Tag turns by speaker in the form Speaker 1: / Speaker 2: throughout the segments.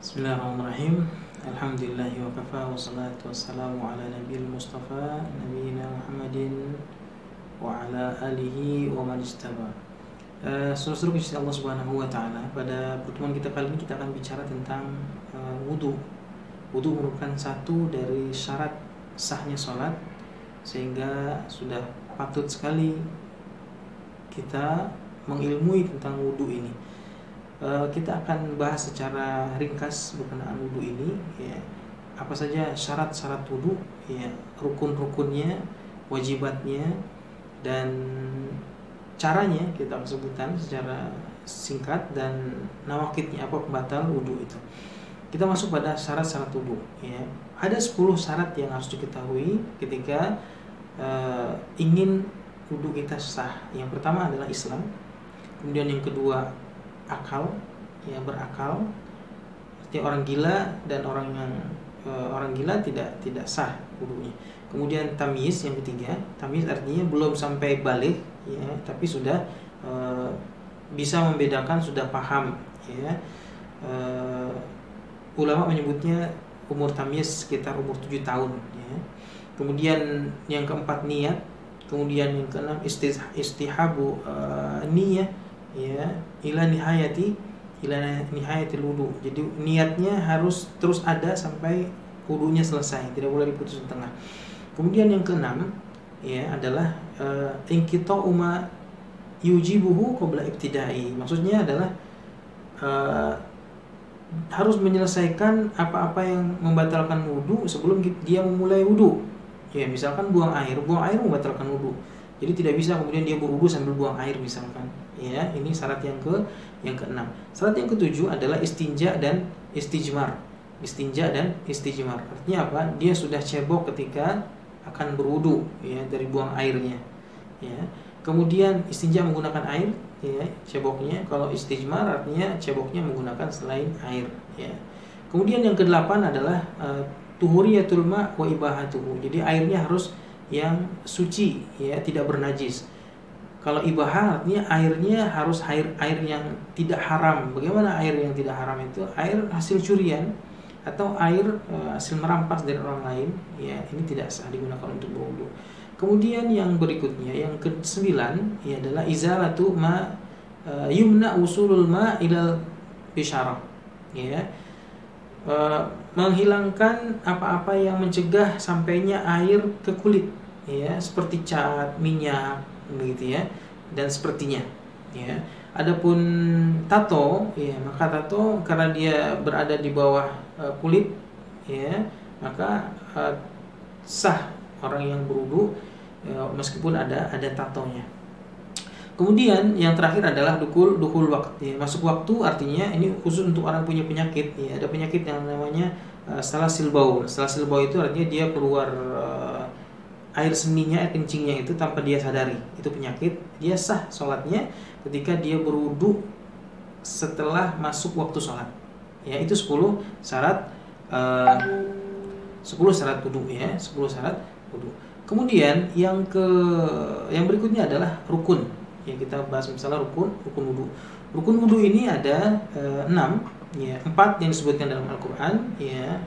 Speaker 1: Bismillahirrahmanirrahim. Alhamdulillahi wa kafa wa salatu wassalamu ala nabiyil mustafa nabiyina Muhammadin wa ala alihi wa man istaba. Saudara-saudara kasih Allah Subhanahu wa taala, pada pertemuan kita kali ini kita akan bicara tentang wudu. Wudu merupakan satu dari syarat sahnya salat, sehingga sudah patut sekali kita mengilmui tentang wudu ini. Kita akan bahas secara ringkas berkenaan wudu ini, ya. Apa saja syarat-syarat wudu, ya, rukun-rukunnya, wajibatnya, dan caranya kita akan sebutkan secara singkat, dan nawakidnya, apa pembatal wudu itu. Kita masuk pada syarat-syarat wudu, ya. Ada 10 syarat yang harus diketahui ketika ingin wudu kita sah. Yang pertama adalah Islam, kemudian yang kedua akal, ya, berakal. Artinya orang gila dan orang gila tidak sah wudunya. Kemudian tamyiz, yang ketiga. Tamyiz artinya belum sampai baligh, ya, tapi sudah bisa membedakan, sudah paham, ya. Ulama menyebutnya umur tamyiz sekitar umur 7 tahun, ya. Kemudian yang keempat niat. Kemudian yang keenam istihabu niyah, ya, ila nihayatil wudu. Jadi niatnya harus terus ada sampai wudunya selesai, tidak boleh diputus di tengah. Kemudian yang keenam, ya, adalah inqita'u ma yujibuhu qabla ibtidai. Maksudnya adalah harus menyelesaikan apa-apa yang membatalkan wudu sebelum dia memulai wudu. Ya, misalkan buang air membatalkan wudu. Jadi tidak bisa kemudian dia berwudu sambil buang air misalkan. Ya, ini syarat yang keenam. Syarat yang ketujuh adalah istinja dan istijmar. Istinja dan istijmar. Artinya apa? Dia sudah cebok ketika akan berwudu, ya, dari buang airnya. Ya. Kemudian istinja menggunakan air, ya, ceboknya. Kalau istijmar artinya ceboknya menggunakan selain air, ya. Kemudian yang kedelapan adalah tuhuriyatul ma wa ibahatuhu. Jadi airnya harus yang suci, ya, tidak bernajis. Kalau ibahah artinya airnya harus air yang tidak haram. Bagaimana air yang tidak haram itu? Air hasil curian atau air hasil merampas dari orang lain, ya, ini tidak sah digunakan untuk berwudu. Kemudian yang berikutnya, yang ke-9, ya, adalah izalatu ma yumna usulul ma ilal bisyarah, ya. Menghilangkan apa-apa yang mencegah sampainya air ke kulit, ya, seperti cat, minyak, begitu, ya, dan sepertinya, ya. Adapun tato, ya, maka tato karena dia berada di bawah kulit, ya, maka sah orang yang berwudu, ya, meskipun ada tatonya. Kemudian yang terakhir adalah dukul waktu, ya. Masuk waktu artinya ini khusus untuk orang punya penyakit, ya. Ada penyakit yang namanya salasil baul. Salasil baul itu artinya dia keluar air seninya, air kencingnya itu tanpa dia sadari. Itu penyakit. Dia sah sholatnya ketika dia berwudu setelah masuk waktu sholat. Ya, itu 10 syarat 10 syarat wudu, ya, 10 syarat wudu. Kemudian yang berikutnya adalah rukun. Ya, kita bahas misalnya rukun wudu. Rukun wudu ini ada 6, ya, 4 yang disebutkan dalam Al-Qur'an, ya,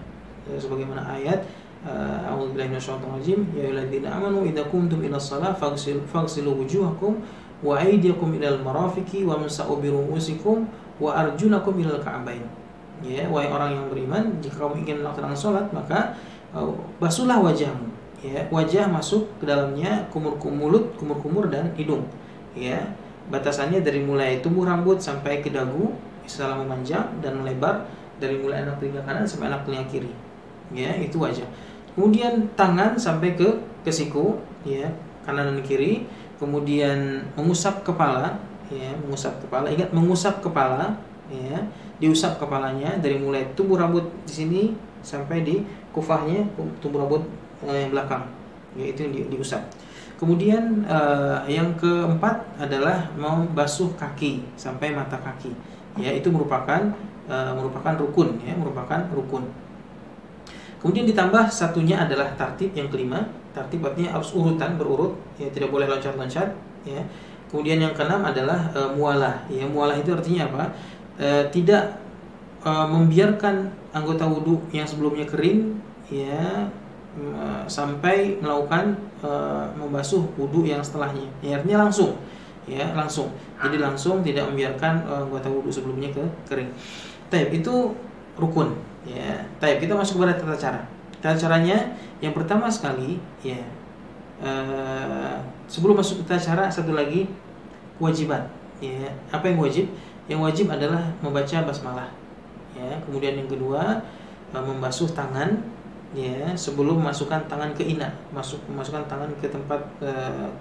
Speaker 1: sebagaimana ayat a'udzubillahi minasyaitonir rajim, ya ayyuhalladzina amanu idza qumtum ilas shalah faghsilu wujuhakum wa aydiyakum ilal marafiqi wamsa'u bi ru'usikum wa arjulakum ilal ka'bain. Ya, wahai orang yang beriman, jika kamu ingin melaksanakan salat maka basuhlah wajahmu, ya. Wajah masuk ke dalamnya mulut, kumur dan hidung, ya. Batasannya dari mulai tumbuh rambut sampai ke dagu, setelah memanjang dan melebar dari mulai anak telinga kanan sampai anak telinga kiri, ya, itu wajah. Kemudian tangan sampai ke siku, ya, kanan dan kiri. Kemudian mengusap kepala, ya, mengusap kepala. Ingat, mengusap kepala, ya, diusap kepalanya dari mulai tumbuh rambut di sini sampai di kufahnya, tumbuh rambut yang belakang, ya, itu yang diusap. Kemudian yang keempat adalah membasuh kaki sampai mata kaki, ya, itu merupakan rukun, ya, merupakan rukun. Kemudian ditambah satunya adalah tartib, yang kelima. Tartib artinya harus urutan, berurut, ya, tidak boleh loncat-loncat, ya. Kemudian yang keenam adalah mualah, ya. Mualah itu artinya apa? Tidak membiarkan anggota wudhu yang sebelumnya kering, ya, sampai melakukan membasuh wudhu yang setelahnya. Ya, artinya langsung, ya, langsung. Jadi langsung, tidak membiarkan anggota wudhu sebelumnya kering. Taib, itu rukun. Ya, taib, kita masuk kepada tata cara. Tata caranya yang pertama sekali, ya, sebelum masuk ke tata cara, satu lagi kewajiban. Ya, apa yang wajib? Yang wajib adalah membaca basmalah. Ya, kemudian yang kedua, membasuh tangan, ya, sebelum masukkan tangan ke ina, masukkan tangan ke tempat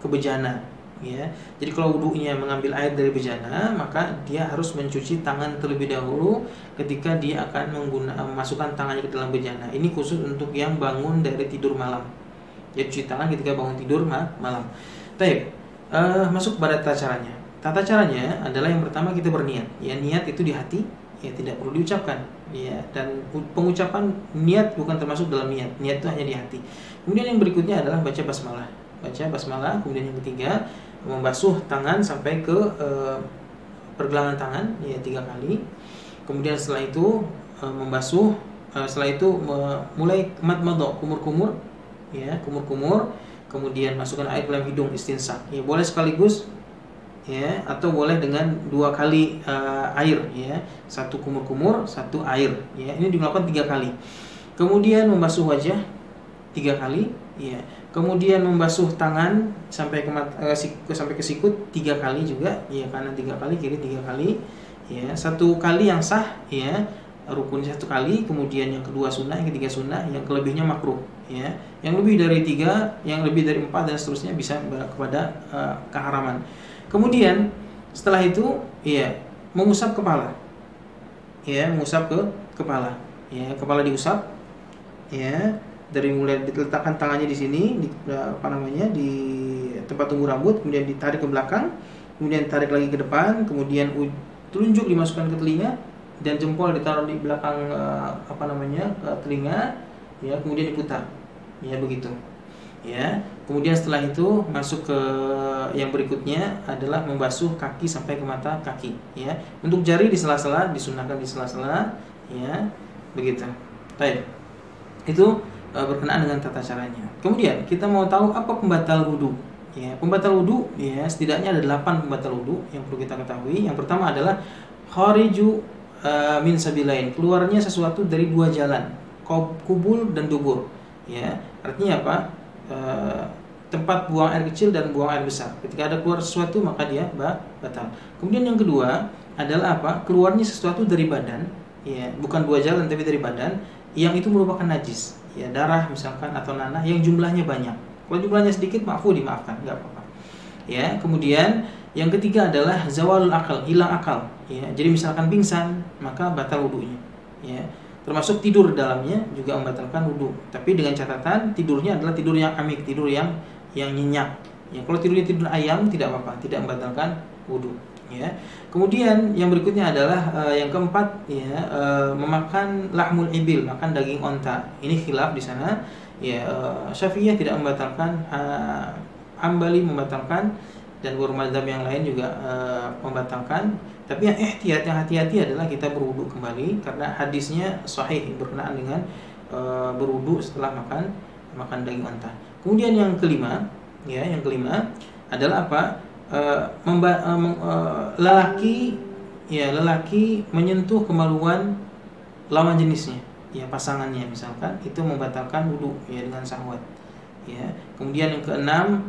Speaker 1: ke bejana, ya. Jadi kalau wudunya mengambil air dari bejana, maka dia harus mencuci tangan terlebih dahulu ketika dia akan memasukkan tangannya ke dalam bejana. Ini khusus untuk yang bangun dari tidur malam. Jadi cuci tangan ketika bangun tidur malam. Baik, masuk kepada tata caranya. Tata caranya adalah yang pertama kita berniat. Ya, niat itu di hati, ya, tidak perlu diucapkan, ya, dan pengucapan niat bukan termasuk dalam niat. Niat itu hanya di hati. Kemudian yang berikutnya adalah baca basmalah. Baca basmalah, kemudian yang ketiga membasuh tangan sampai ke pergelangan tangan, ya, 3 kali. Kemudian setelah itu membasuh, setelah itu mulai madmadah, kumur-kumur, ya, kumur-kumur, kemudian masukkan air dalam hidung, istinsak. Ya, boleh sekaligus, ya, atau boleh dengan 2 kali air, ya, 1 kumur-kumur, 1 air, ya. Ini dilakukan 3 kali. Kemudian membasuh wajah 3 kali, ya. Kemudian membasuh tangan sampai sampai ke sikut 3 kali juga, ya, kanan 3 kali, kiri 3 kali, ya. 1 kali yang sah, ya, rukunnya 1 kali, kemudian yang kedua sunnah, yang ketiga sunnah, yang kelebihnya makruh, ya. Yang lebih dari 3, yang lebih dari 4 dan seterusnya bisa kepada keharaman. Kemudian setelah itu, ya, mengusap kepala, ya, mengusap ke kepala, ya, kepala diusap, ya, dari mulai diletakkan tangannya di sini, di di tempat tumbuh rambut, kemudian ditarik ke belakang, kemudian tarik lagi ke depan, kemudian telunjuk dimasukkan ke telinga dan jempol ditaruh di belakang telinga, ya, kemudian diputar, ya, begitu. Ya, kemudian setelah itu masuk ke yang berikutnya adalah membasuh kaki sampai ke mata kaki, ya. Untuk jari di sela-sela, disunahkan di sela-sela, ya, begitu. Baik. Itu berkenaan dengan tata caranya. Kemudian kita mau tahu apa pembatal wudu. Ya, pembatal wudu, ya, setidaknya ada 8 pembatal wudu yang perlu kita ketahui. Yang pertama adalah khariju min sabilain, keluarnya sesuatu dari 2 jalan, kubul dan dubur. Ya, artinya apa? Tempat buang air kecil dan buang air besar. Ketika ada keluar sesuatu, maka dia batal. Kemudian yang kedua adalah apa? Keluarnya sesuatu dari badan, ya, bukan 2 jalan tapi dari badan, yang itu merupakan najis, ya, darah misalkan atau nanah yang jumlahnya banyak. Kalau jumlahnya sedikit, dimaafkan, nggak apa-apa. Ya, kemudian yang ketiga adalah zawalul akal, hilang akal, ya. Jadi misalkan pingsan, maka batal wudunya, ya. Termasuk tidur dalamnya juga membatalkan wudu. Tapi dengan catatan tidurnya adalah tidur yang amik, tidur yang nyenyak. Ya, kalau tidurnya tidur ayam tidak apa-apa, tidak membatalkan wudu, ya. Kemudian yang berikutnya adalah yang keempat, ya, memakan lahmul ibil, makan daging onta. Ini khilaf di sana. Ya, Syafi'iyah tidak membatalkan, Hambali membatalkan, dan beberapa mazhab yang lain juga membatalkan. Tapi yang hati-hati adalah kita berwudu kembali karena hadisnya sahih berkenaan dengan berwudu setelah makan daging onta. Kemudian yang kelima, ya, yang kelima adalah apa? Lelaki menyentuh kemaluan lawan jenisnya, ya, pasangannya misalkan, itu membatalkan wudu, ya, dengan syahwat, ya. Kemudian yang keenam,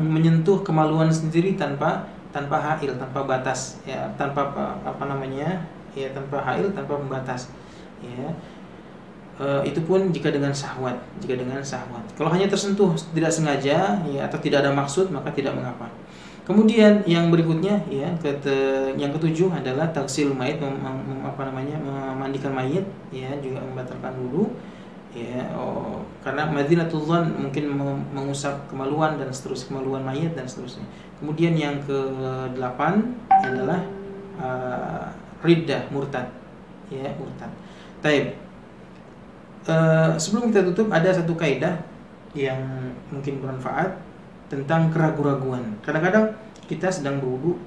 Speaker 1: menyentuh kemaluan sendiri tanpa hail, tanpa batas, ya, tanpa tanpa hail, tanpa pembatas, ya. Itu pun jika dengan syahwat, Kalau hanya tersentuh tidak sengaja, ya, atau tidak ada maksud, maka tidak mengapa. Kemudian yang berikutnya, ya, yang ketujuh adalah taksil mayit, memandikan mayit, ya, juga membatalkan wudu, ya. Karena madinatul dzan mungkin mengusap kemaluan dan seterusnya, kemaluan mayit dan seterusnya. Kemudian yang ke-8 adalah riddah, murtad, ya, murtad. Taib. Sebelum kita tutup, ada satu kaidah yang mungkin bermanfaat tentang keraguan-raguan. Kadang-kadang kita sedang berwudu,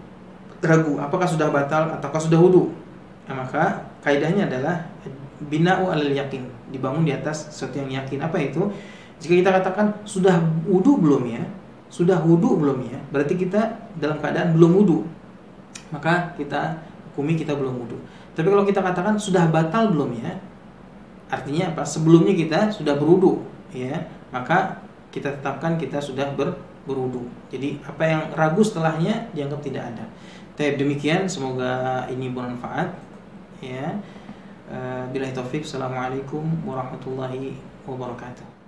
Speaker 1: ragu apakah sudah batal ataukah sudah wudu. Nah, maka kaidahnya adalah bina'u alal yakin, dibangun di atas sesuatu yang yakin. Apa itu? Jika kita katakan sudah wudu belum ya? Sudah wudu belum ya? Berarti kita dalam keadaan belum wudu. Maka kita hukumi kita belum wudu. Tapi kalau kita katakan sudah batal belum ya? Artinya apa? Sebelumnya kita sudah berwudu ya. Maka kita tetapkan kita sudah berwudu. Jadi apa yang ragu setelahnya dianggap tidak ada. Demikian, semoga ini bermanfaat ya. Billahi taufik. Assalamualaikum warahmatullahi wabarakatuh.